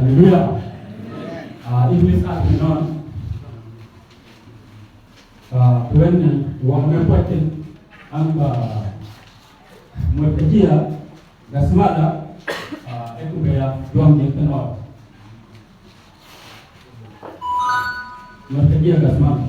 Haleluya. Iblis atinon. Tuwene wamepote amba mwepegia gasmada ekubea duang jengtenor. Mwepegia gasmada.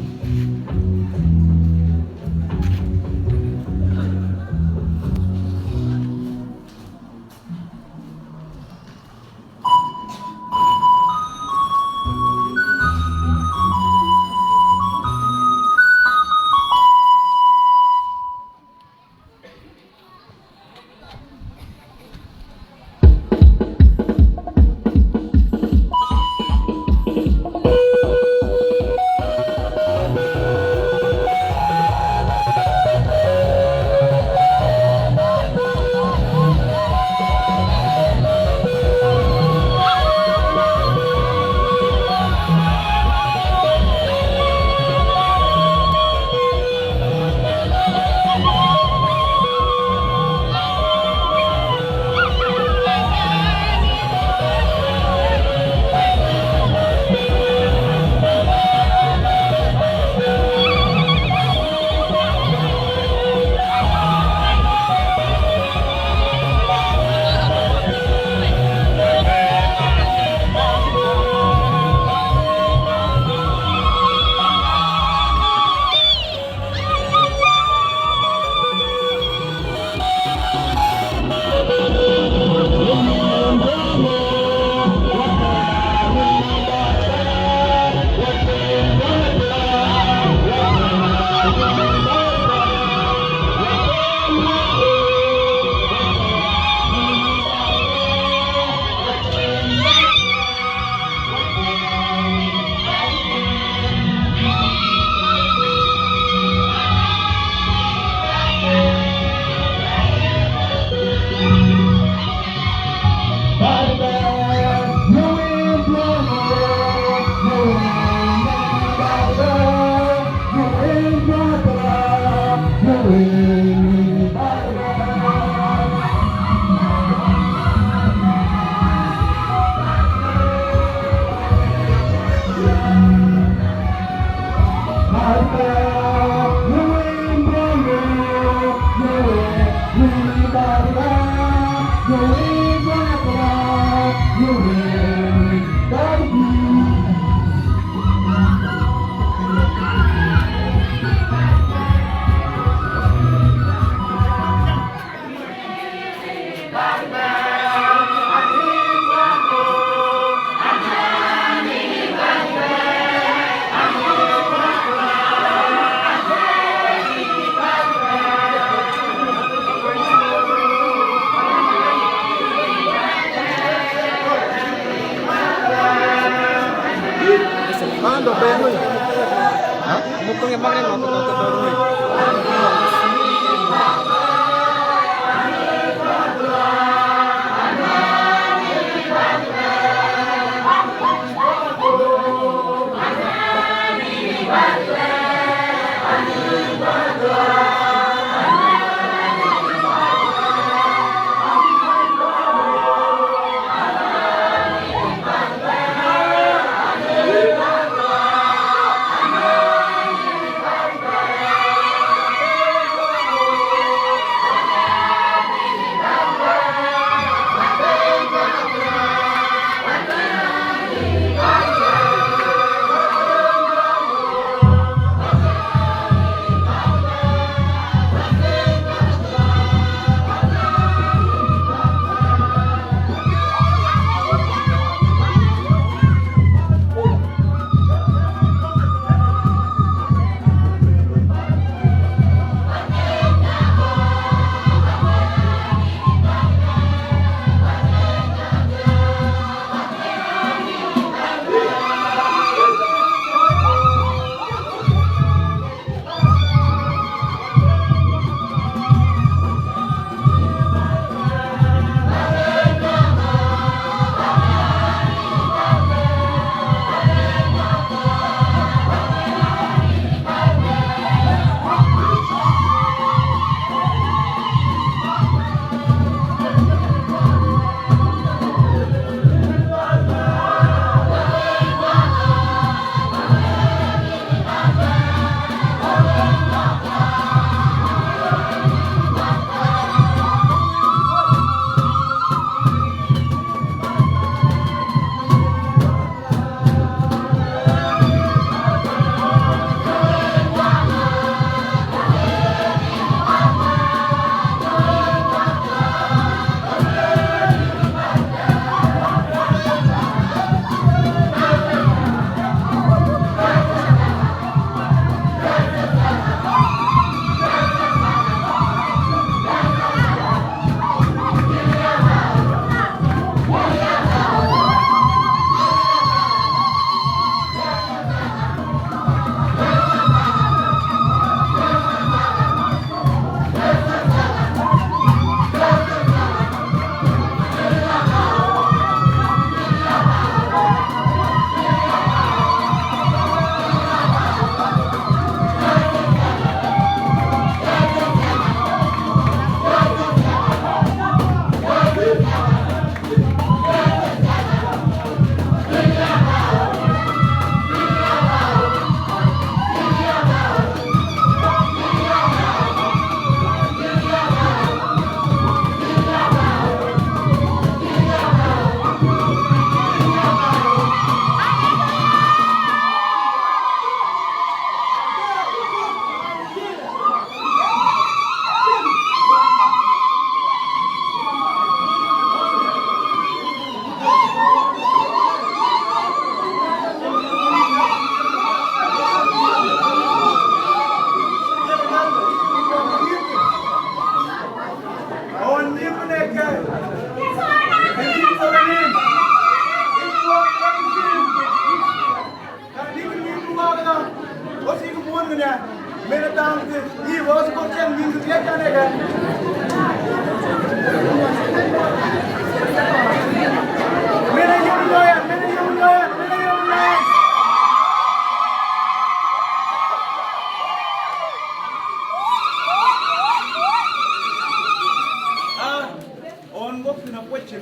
bopp na poche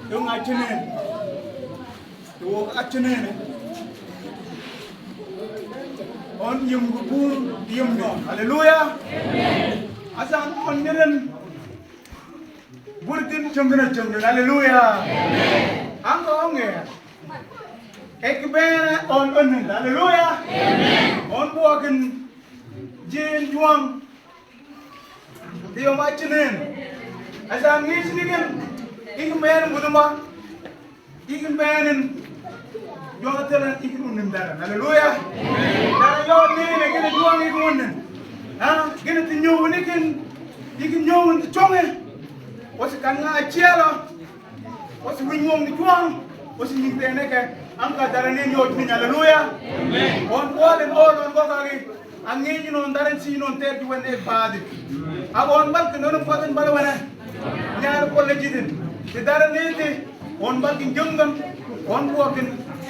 yung achenen to achenen on yung bubur yung no hallelujah asan on niren burtin chongna hallelujah ang onge ekbena on hallelujah on buakin jin juang Dio machinen asan ngis nigen ingin bayanin buduma ingin bayanin juang telan ingin unin daran haleluya dara yo ni ne gene juang ingin unin ha gene tinyo nigen ingin nyong chonge wasi kan nga achiala wasi winyong ni juang wasi nyinte ne ke angka darane yo ni haleluya on walen on bokagi angin non daran si non ter duwen e baadi abon bal ke non faten balawana ñaar ko la jidin te dara nete on balkin jongam on bokin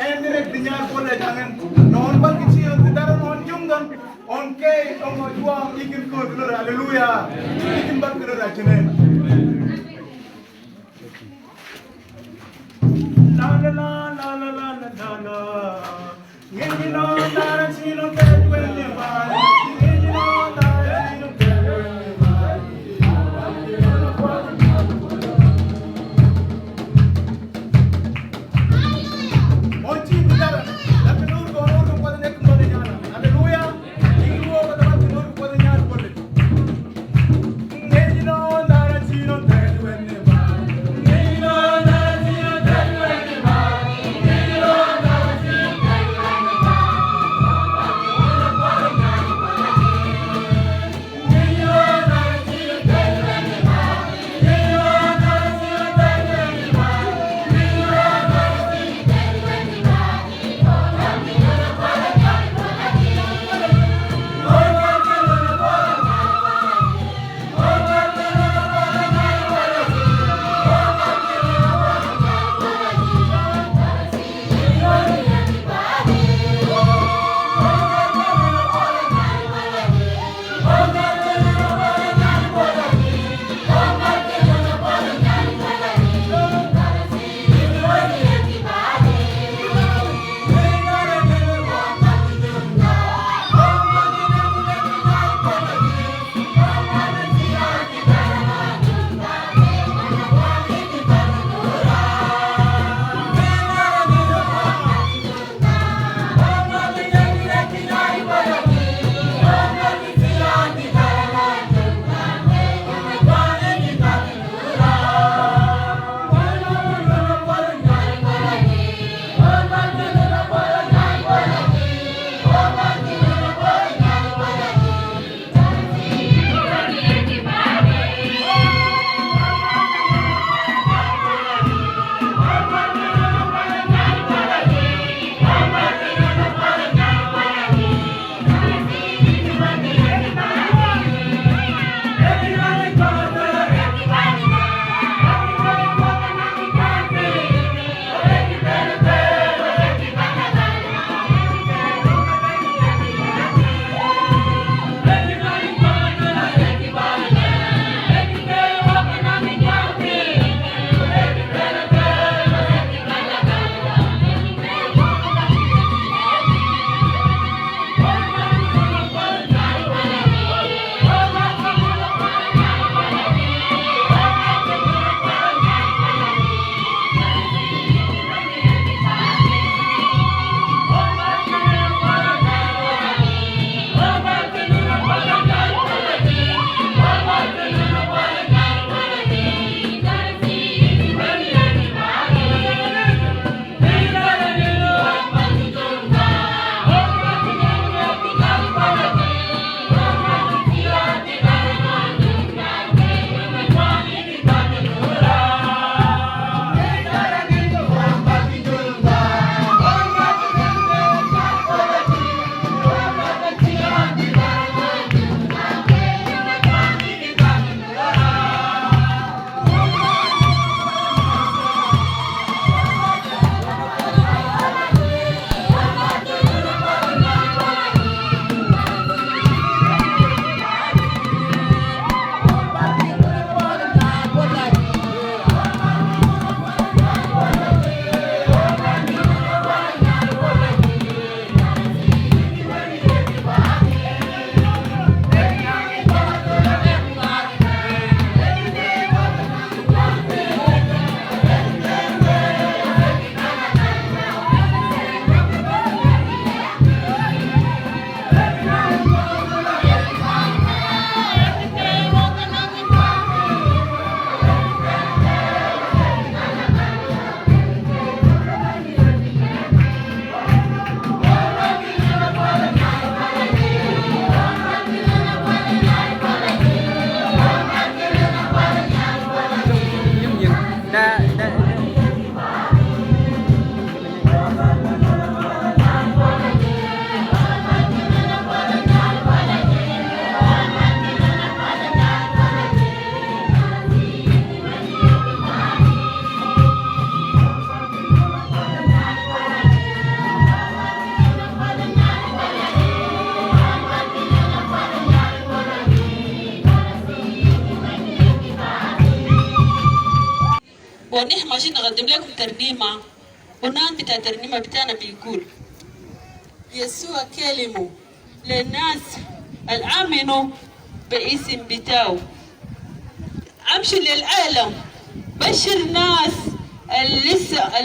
indirect di ñaar ko la jangan non balkin ci te dara non jongam on kay on mo juwa ikin ko do haleluya ikin bal ko la jene la la la la la la la la ngi no dara ci no te duwe ne ba ngi no dara ci no te Hallelujah. ونحن ماشيين نقدم لكم ترنيمة. ونان بتاع الترنيمة بتاعنا بيقول: يسوع كلمه للناس الآمنوا باسم بتاعه، امشي للعالم بشر ناس اللي لسه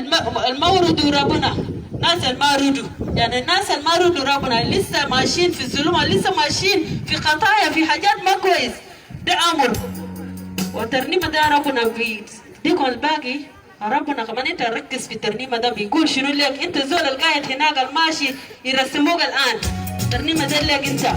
الموردوا ربنا، ناس الماردوا، يعني الناس الماردوا ربنا لسه ماشيين في الظلمة، لسه ماشيين في خطايا، في حاجات ما كويس. ده امر. والترنيمة ده ربنا بيديكم الباقي. ربنا كمان انت ركز في الترنيمة ده بيقول شنو لك انت زول القاعد هناك الماشي يرسموك الان. الترنيمة ده لك انت.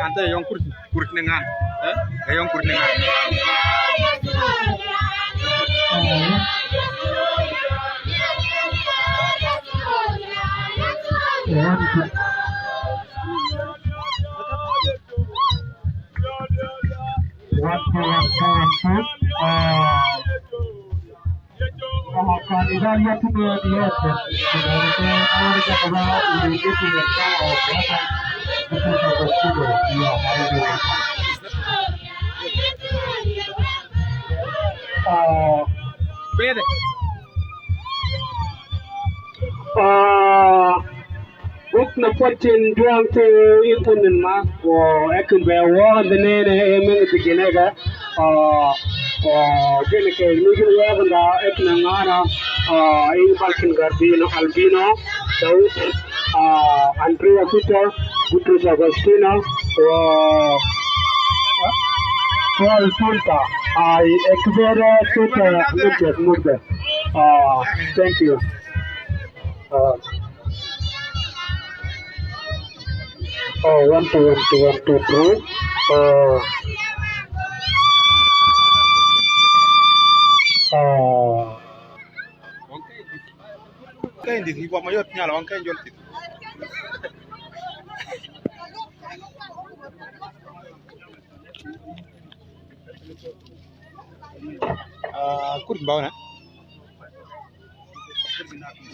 Ante yang kurus dengan, yang kurus dengan. Bede. Book na potin duang to ikunin ma o ekin be wo de ne emin biginega gene ke nigin wa banda ekin ngana in balkin garbino albino daud Andrea Peter Butrus Agostino Paul Tulta ekbere tuta mudde thank you one two three kain di gua mayot nyala wang kain jolti kurang bawa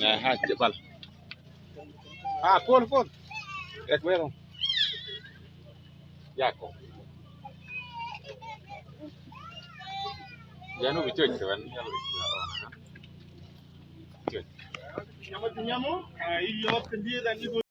na ha jebal phone ek bayar Yako. Janu bicu kan? Nyamuk, iyo kendi dan ibu.